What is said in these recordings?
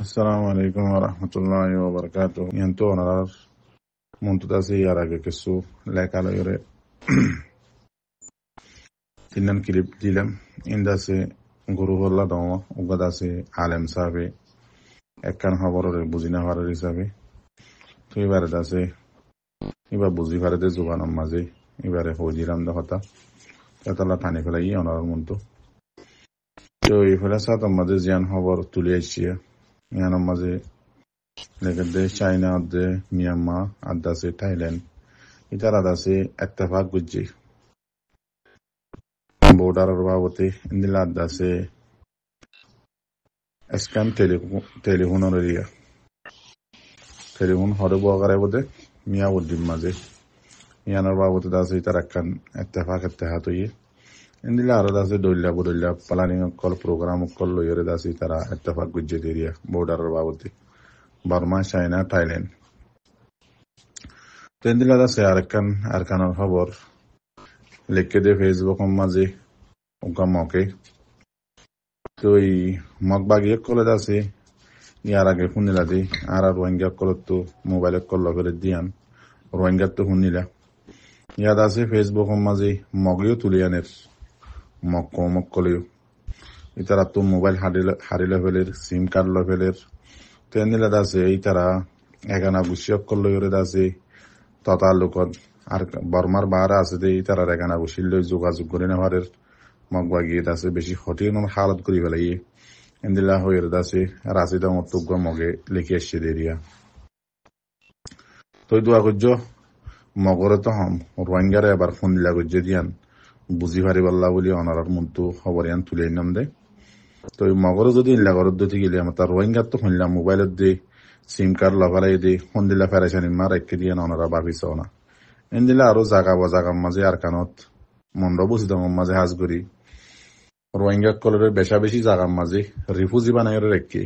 Assalamu alaikum wa rahmatullahi wa barakatuh. Yanto onarar muntutasi yarage kesu lekala yore tinan kilip dilem indase guru holla dawa ugadase alem sabe ekkan haborore buzina harari sabe to ibare dase iba buzi farade zubanam maze ibare hojiram da hota katala pani felai onarar muntu to ifela sata maze zian habor tuliachiya yanam maze legade China adde Myanmar addase Thailand itara dase ettefaq gujje border babate indila addase scam telehun area telehun hore bogare bode miya wuddim maze yanar babate dase itara kan ettefaq ettehatoyi indila ara dase dolla planning kol program kol yore dase itara ettefaq gujje area border babate Burma, China, Thailand. Tendila da se arkanal habor lekke de Facebook maze uga moke to i magbagi ekkole da se yara ge hunila de ara rohingya kolotto mobile kollo bere dian rohingya to hunila ya da se Facebook maze mogyo tulianer mokkole itara to mobile hari leveler sim card leveler Tendila da se itara egana gushyak kollo yore da se tatalukot আর বর্মার বাহারা আছে যে তারা এখানে বসিল যোগাযোগ করে নেওয়ার মগবা গিয়ে আছে বেশি সঠিক হালত করি পেলাই এন্দিলা হয়ে আছে রাশিদা মতজ্ঞ মগে লিখে এসছে দেরিয়া তো দোয়া করছ মগরে তো হম রোহিঙ্গারে এবার ফোন দিলা করছে দিয়ান বুঝি পারি পাল্লা বলি অনারার মন্তু খবর ইয়ান তুলে নাম দে তো মগরে যদি ইল্লা ঘর দিতে গেলে আমার তার রোহিঙ্গার তো শুনলাম মোবাইলত দিয়ে সিম কার্ড লগালাই দিয়ে ফোন দিলা ফেরাইছানি মা রেখে দিয়ে অনারা ভাবিছ না এন্দিলা আরো জাগা মাঝে আর কানত মন্ডপ বসিত মাঝে হাজ করি রোহিঙ্গা কলের বেশি জাগার মাঝে রিফুজি বানাই রেখে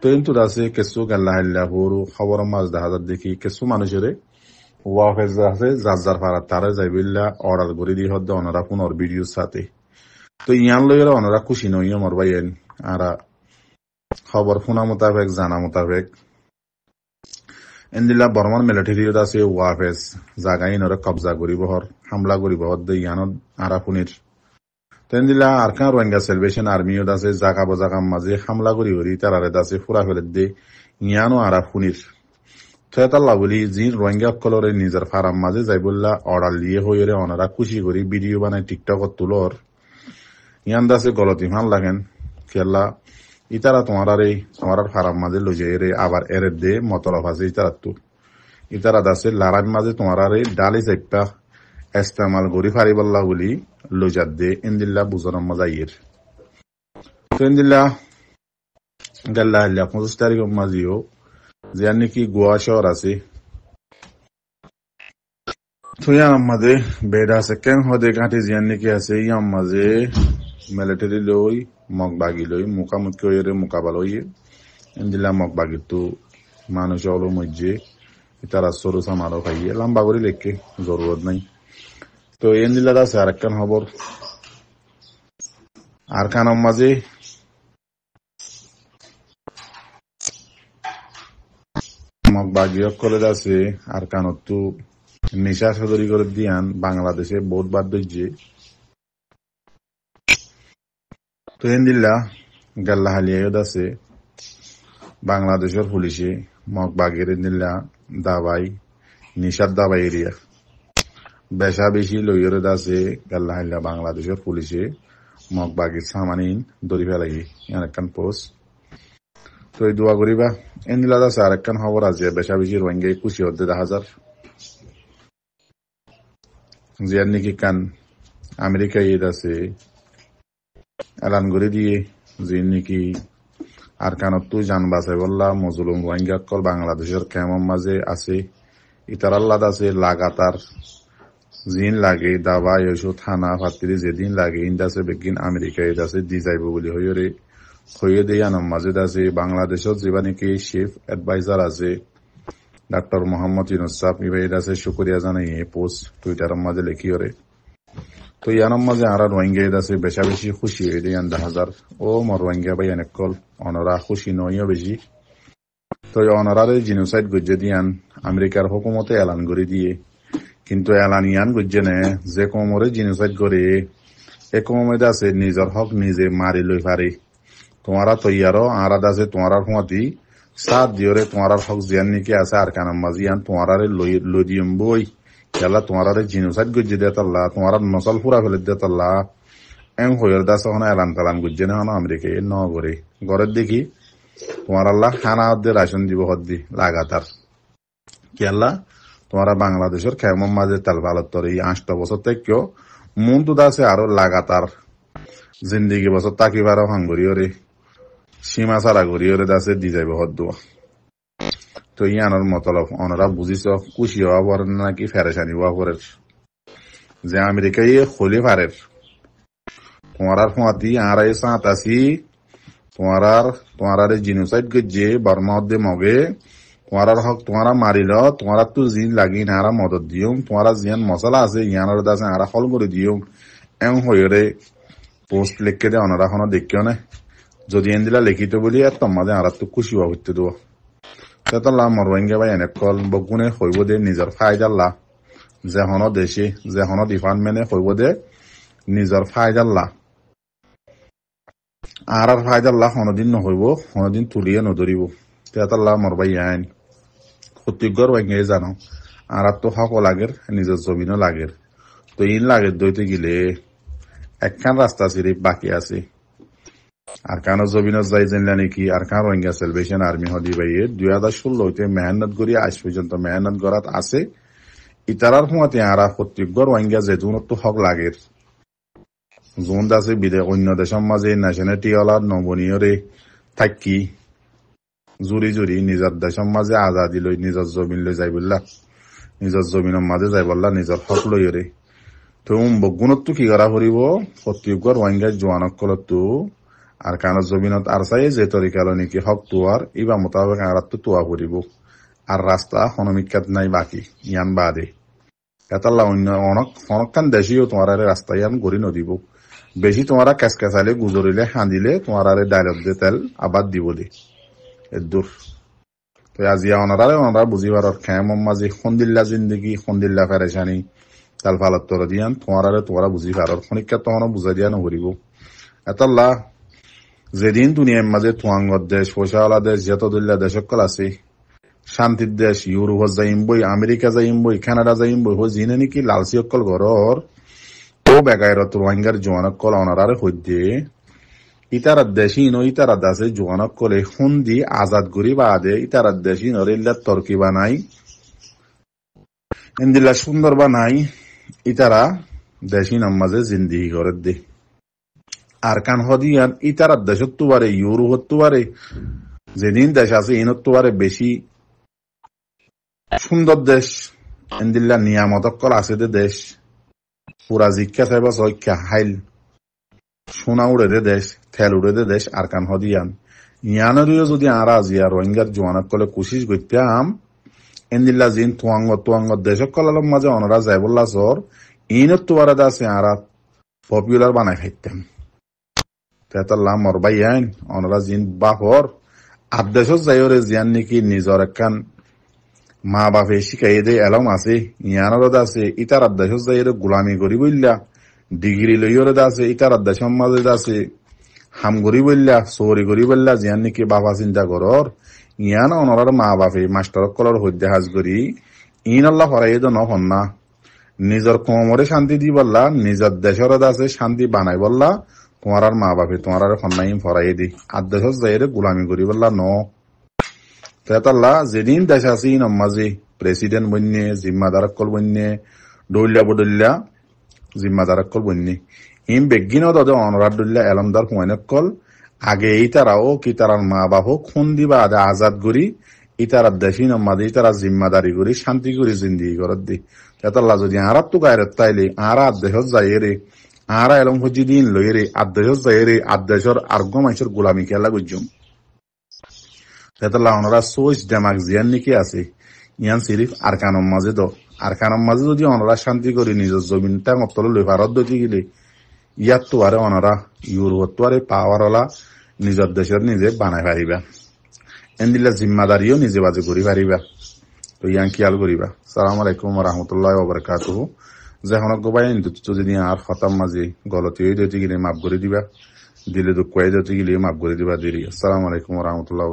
তো কিন্তু আছে কিছু গাল্লা হাল্লা বড় খবর মাছ দেখা যার দেখি কিছু মানুষের ওয়াফেজ আছে যার ফারা তারা যাইবিল্লা অর্ডার করে দিয়ে হদ্দে ওনারা পুনর ভিডিওর সাথে তো ইয়ান লইয়ের ওনারা খুশি নই আমার ভাইয়েন আর খবর শোনা মোতাবেক জানা মোতাবেক এন্দিলা বর্মান মিলিটারিত আছে ওয়াফেজ জাগাই নরে কবজা করিব হর হামলা করিব হর দে ইয়ানত আরাফুনির তেন্দিলা আরকান রোহিঙ্গা সেলভেশন আর্মিও আছে জাগা বজাগাম মাঝে হামলা করি হরি তারারে দাসে ফুরা ফেলে দে ইয়ানো আরাফুনির থেতাল্লা বলি জি রোহিঙ্গা কলরে নিজের ফারাম মাঝে যাইবল্লা অর্ডার লিয়ে হইরে ওনারা খুশি করি ভিডিও বানাই টিকটকত তুলর ইয়ান দাসে গলতি ভাল লাগেন খেলা ইতারা তোমার ফারাম মাঝে লইছে এরে আবার এর দে মতলব আছে ইতারা দাসে লারাম মাঝে তোমার ডালি চাইপা ইস্তেমাল করি ফারিবাল্লা বলি লইজাত দে ইন্দিল্লা বুঝানোর মজা তো ইন্দিল্লা গাল্লা হাল্লা 25 তারিখ মাঝিও যে নাকি গোয়া শহর আছে তুই আমাদের বেড়া আছে কেন হদে ঘাটে জিয়ান নাকি আছে ইয়াম মাঝে মিলিটারি লই মগবাগি লই মুখামুখি হয়ে মোকাবেলা হইয়ে ইন্দিল্লা মগবাগি তো মানুষ হলো মধ্যে তারা সরু সামারও খাইয়ে লম্বা করে লেখকে জরুরত নাই তো ইন্দিল্লা আছে আরেকখান খবর আর খানার মাঝে মগবাগি কলে আছে আর কানত তো নিশা সদরি করে দিয়ান বাংলাদেশে বহুত বাদ দইছে তো ইন্দিল্লা গাল্লা হালিয়াও আছে বাংলাদেশের পুলিশে মগবাগের ইন্দিল্লা দাবাই নিশার দাবাই এরিয়া বেশি লইয়ের আছে গাল্লা হালিয়া বাংলাদেশের পুলিশে মগবাগির সামানিন দড়ি ফেলাই আরেকখান পোস্ট তো এই দোয়া করিবা ইন্দিল্লা আছে আরেকখান খবর আছে বেশি রোহিঙ্গাই খুশি হতে 10,000 জিয়ার নাকি কান আমেরিকায় ঈদ আছে এলান করে দিয়ে যে নাকি আর কানত তুই জান বাঁচাই বললা মজলুম রোহিঙ্গা কল বাংলাদেশের কেমন মাঝে আছে ইতার আল্লাহ আছে লাগাতার জিন লাগে দাবা এসো থানা ফাত্তিরি যেদিন লাগে ইন্দাসে বেগিন আমেরিকায় আছে দি যাইব বলি হয়ে দিয়ে আনাম মাঝে আছে বাংলাদেশের যে নাকি চিফ অ্যাডভাইজার আছে ডাক্তার মোহাম্মদ ইউনুস সাহেব ইবাইদ আছে শুকরিয়া জানাই পোস্ট টুইটারের মাঝে লেখি ওরে তো ইয়ানোর মাঝে আরা রোহিঙ্গা আছে বেশা বেশি খুশি হয়ে দেয় 10,000 ও মর রোহিঙ্গা ভাই অনেক কল অনরা খুশি নইও বেশি। তো অনারারে জিনোসাইড গজ্জে দিয়ান আমেরিকার হুকুমতে এলান করে দিয়ে, কিন্তু এলান ইয়ান গজ্জে নে যে কমরে জিনোসাইড করে এ কমে আছে নিজের হক নিজে মারি লই পারে। তোমারা তৈয়ারও আরাদ আছে তোমার হুঁয়াতি সাত দিওরে তোমার হক জিয়ান নিকে আছে আর কানাম মাঝি আন তোমারে লই দিয়ম বই খেলা তোমারে জিনোসাইড গজ্জে দেতাল্লা তোমার নসল ফুরা ফেলে দেতাল্লা এং হইয়ার দাস হন এলান তালান গজ্জে না হন আমেরিকায় ন করে ঘরের দেখি তোমার আল্লাহ খানা হদ্দে রাশন দিব হদ্দি লাগাতার কেলা তোমারা বাংলাদেশের খেমন মাঝে তেল ভালত্তর এই 8 বছর থেকেও মন তো দাসে আরো লাগাতার জিন্দিগি বছর তাকিবারও হাঙ্গরিও রে সীমা ছাড়া করিও রে দাসে দি যাবে হদ্দুয়া। তো ইয়ানোর মতলব অনরা বুঝিছ খুশি হওয়া পরে নাকি ফেরেশানি হওয়া পরে যে আমেরিকায় খলি পারের তোমার ফুঁয়াতি আড়াই সাঁত আসি তোমার জিনোসাইড গজ্জে বর্মা হদ্দে মগে তোমার হক তোমারা মারিল তোমার তো জিন লাগি না আরা মদত দিও তোমার জিয়ান মশলা আছে ইয়ানোর দাসে আরা হল করে দিও এম হইরে পোস্ট লিখকে দে অনারা এখনো দেখিও না যদি এনদিলা লিখিত বলি আর তোমাদের আর তো খুশি হওয়া হইতে দেবো তেতলা মর রোহিঙ্গা ভাই এনে কল বগুনে হইব দে নিজের ফায়দাল্লা যে হন দেশে যে হন ডিপার্টমেন্টে হইব দে নিজের ফায়দাল্লা আর ফায়দাল্লা কোনদিন নহইব কোনদিন তুলিয়ে নধরিব তেতলা মর ভাই আইন প্রত্যেকগর রোহিঙ্গা জানো আর তো হক লাগের নিজের জমিনও লাগের তো ইন লাগের দইতে গেলে একখান রাস্তা সিরিফ বাকি আছে আর কান জমিনত যাই জানলা নাকি আর কান রোহিঙ্গা সেলিব্রেশন আর্মি হদি ভাইয়ে 2016 হইতে মেহনত করি আজ পর্যন্ত মেহনত করাত আছে ইতারার হুঁয়াতে আরা প্রত্যেকগর রোহিঙ্গা যে তো হক লাগের জোন আছে বিদে অন্য দেশের মাঝে ন্যাশনালিটি ওলার নবনীয়রে থাকি জুরি জুরি নিজের দেশের মাঝে আজাদি লই নিজের জমিন লই যাই বললা নিজের জমিনের মাঝে যাই বললা নিজের হক লই রে তো বগুণত কি করা করিব প্রত্যেকগর রোহিঙ্গা জোয়ানক কলতো আর কান জমিনত আর চাই যে তরিকালো নাকি হক তোয়ার ইবা মোতাবেক আর তো তোয়া করিব আর রাস্তা হনমিকাত নাই বাকি ইয়ান বাদে এতাল্লা অন্য অনকান দেশীয় তোমার রাস্তা ইয়ান গড়ি নদিব বেশি তোমারা কেসকেসাইলে গুজরিলে হাঁদিলে তোমার ডায়লগ দে তেল আবার দিব দে দূর তো আজিয়া ওনারা বুঝিবার খেম মাঝে সন্দিল্লা জিন্দগি সন্দিল্লা ফেরেশানি তাল ফালত তর দিয়ান তোমারা বুঝি পারর খনিকা তখন বুঝাই দিয়া নকরিব এতাল্লা যেদিন দুনিয়ার মাঝে তোয়াঙ্গর দেশ পয়সাওয়ালা দেশ যতদুল্লা দেশ সকল আছে শান্তির দেশ ইউরোপ যাইম বই আমেরিকা যাইম বই কানাডা যাইম বই হো জিনে নাকি লালসি অকল ঘরর ও বেগাইরত রোহিঙ্গার জোয়ানকল অনারারে হইতে ইতারার দেশি ন ইতারা দাসে জোয়ানকলে হুন্দি আজাদ করি বাদে ইতারার দেশি নরিল্লা তর্কি বানাই ইন্দিল্লা সুন্দর বানাই ইতারা দেশি নামাজে জিন্দিগি করে দে আর কান হদিয়ান ইতারার দেশত পারে ইউরোপ হতে পারে যেদিন দেশ আছে ইনত পারে বেশি সুন্দর দেশ ইন্দিল্লা নিয়ামতকল আছে দে দেশ পুরা জিজ্ঞা চাইবা সৈক্ষা হাইল সোনা উড়ে দে দেশ তেল উড়ে দে দেশ আর কান হদিয়ান ইয়ানরিও যদি আরা জিয়া রোহিঙ্গার জোয়ানক কলে কোশিশ করতে আম ইন্দিল্লা জিন তোয়াঙ্গ দেশক কলালম মাঝে অনরা যাই বললা সর ইনত পারে আছে আরা পপুলার বানাই খাইতাম তেতাল্লা মর ভাই আইন অনরা জিন বাপর আদেশত যাইরে জিয়ান নাকি নিজর একখান মা বাপে শিখাই দে এলম আছে ইয়ানরদ আছে ইতার আদেশত যাইরে গোলামি করি বললা ডিগ্রি লইরে আছে ইতার আদেশের মাঝে আছে হাম করি বললা চৌরি করি বললা জিয়ান নাকি বাবা চিন্তা করর ইয়ান অনরার মা বাপে মাস্টার কলর হইতে হাজ করি ইন আল্লাহ হরাই তো নহন না নিজের কোমরে শান্তি দি বললা নিজের দেশের আছে শান্তি বানাই বললা তোমার মা বাপে তোমার ফন্নাইম ফরাই দি আর দেশ যাইরে গোলামি করি বললা ন তেতাল্লা যেদিন দেশ আছে নমাজি প্রেসিডেন্ট বন্যে জিম্মাদারকল বন্যে ডইল্লা বডল্লা জিম্মাদারকল বন্যে ইম বেগিন দে অনরার ডল্লা এলমদার হুয়াইনকল আগে ইতারাও কি তারার মা বাপ খুন দিবা আদে আজাদ করি ইতারা দেশি নমাজি ইতারা জিম্মাদারি করি শান্তি করি জিন্দিগি করার দি তেতাল্লা যদি আরাত তো গায়ের তাইলে আরা দেশ যাইরে আরা এলম হজি দিন লইরে আদেশ যাইরে আদেশর আর্গ মানুষের গোলামি খেলা গুজম তেতাল্লা ওনারা সোচ দেমাগ জিয়ান নাকি আছে ইয়ান সিরিফ আরকানম মাঝে তো আরকানম মাঝে যদি অনরা শান্তি করি নিজের জমিনটা মতল লেফারত দতি গেলে ইয়াত তো আরে অনরা ইউরোপ তো আরে পাওয়ারলা নিজের দেশের নিজে বানাই পারিবা এন্দিলা জিম্মাদারিও নিজে বাজে করি পারিবা তো ইয়ান খেয়াল করিবা। সালাম আলাইকুম রহমতুল্লাহ ওবরাকাতুহ। যখন গোবাই যদি আর খতাম মাঝে গলতি হয়ে দিতে গেলে মাফ করে দিবা, দিলে দুঃখ হয়ে দিতে গেলে মাফ করে দিবা দেরি। আসসালামু আলাইকুম রহমতুল্লাহ।